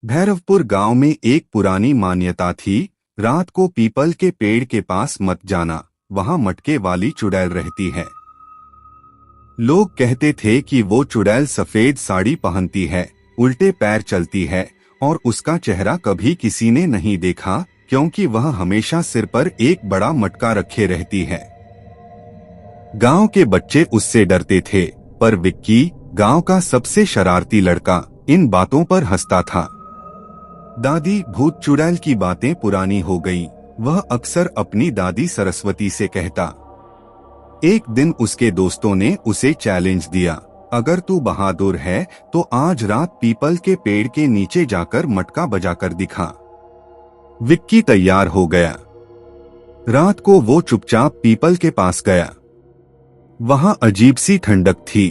भैरवपुर गांव में एक पुरानी मान्यता थी। रात को पीपल के पेड़ के पास मत जाना, वहां मटके वाली चुड़ैल रहती है। लोग कहते थे कि वो चुड़ैल सफेद साड़ी पहनती है, उल्टे पैर चलती है और उसका चेहरा कभी किसी ने नहीं देखा, क्योंकि वह हमेशा सिर पर एक बड़ा मटका रखे रहती है। गांव के बच्चे उससे डरते थे, पर विक्की, गांव का सबसे शरारती लड़का, इन बातों पर हंसता था। दादी भूत चुड़ैल की बातें पुरानी हो गईं। वह अक्सर अपनी दादी सरस्वती से कहता। एक दिन उसके दोस्तों ने उसे चैलेंज दिया, अगर तू बहादुर है तो आज रात पीपल के पेड़ के नीचे जाकर मटका बजाकर दिखा। विक्की तैयार हो गया। रात को वो चुपचाप पीपल के पास गया। वहां अजीब सी ठंडक थी।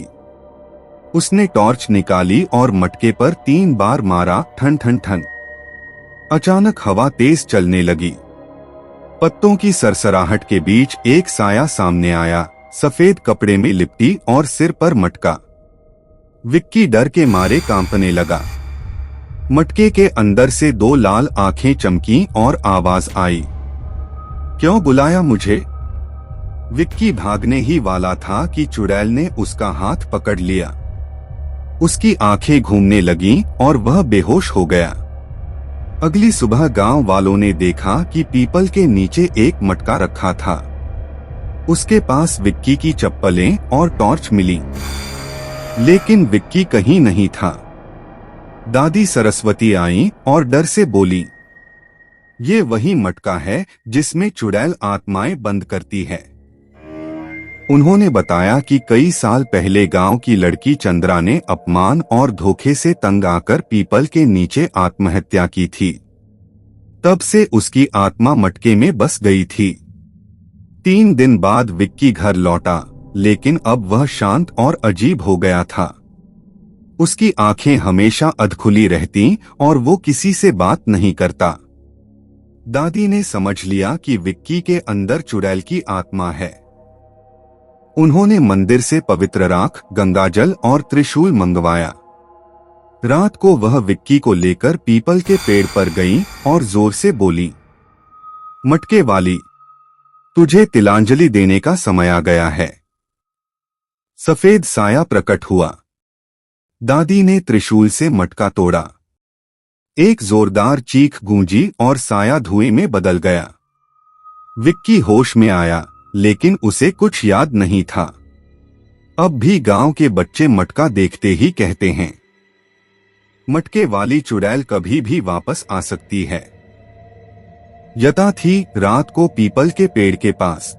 उसने टॉर्च निकाली और मटके पर 3 बार मारा, ठन ठन ठन। अचानक हवा तेज चलने लगी। पत्तों की सरसराहट के बीच एक साया सामने आया, सफेद कपड़े में लिपटी और सिर पर मटका। विक्की डर के मारे कांपने लगा। मटके के अंदर से 2 लाल आंखें चमकी और आवाज आई, क्यों बुलाया मुझे? विक्की भागने ही वाला था कि चुड़ैल ने उसका हाथ पकड़ लिया। उसकी आंखें घूमने लगीं और वह बेहोश हो गया। अगली सुबह गांव वालों ने देखा कि पीपल के नीचे एक मटका रखा था। उसके पास विक्की की चप्पलें और टॉर्च मिली, लेकिन विक्की कहीं नहीं था। दादी सरस्वती आईं और डर से बोली, ये वही मटका है जिसमें चुड़ैल आत्माएं बंद करती है। उन्होंने बताया कि कई साल पहले गांव की लड़की चंद्रा ने अपमान और धोखे से तंग आकर पीपल के नीचे आत्महत्या की थी। तब से उसकी आत्मा मटके में बस गई थी। 3 दिन बाद विक्की घर लौटा, लेकिन अब वह शांत और अजीब हो गया था। उसकी आंखें हमेशा अधखुली रहती और वो किसी से बात नहीं करता। दादी ने समझ लिया कि विक्की के अंदर चुड़ैल की आत्मा है। उन्होंने मंदिर से पवित्र राख, गंगाजल और त्रिशूल मंगवाया। रात को वह विक्की को लेकर पीपल के पेड़ पर गई और जोर से बोली, मटके वाली, तुझे तिलांजलि देने का समय आ गया है। सफेद साया प्रकट हुआ। दादी ने त्रिशूल से मटका तोड़ा। एक जोरदार चीख गूंजी और साया धुएं में बदल गया। विक्की होश में आया, लेकिन उसे कुछ याद नहीं था। अब भी गांव के बच्चे मटका देखते ही कहते हैं, मटके वाली चुड़ैल कभी भी वापस आ सकती है। यथा थी रात को पीपल के पेड़ के पास।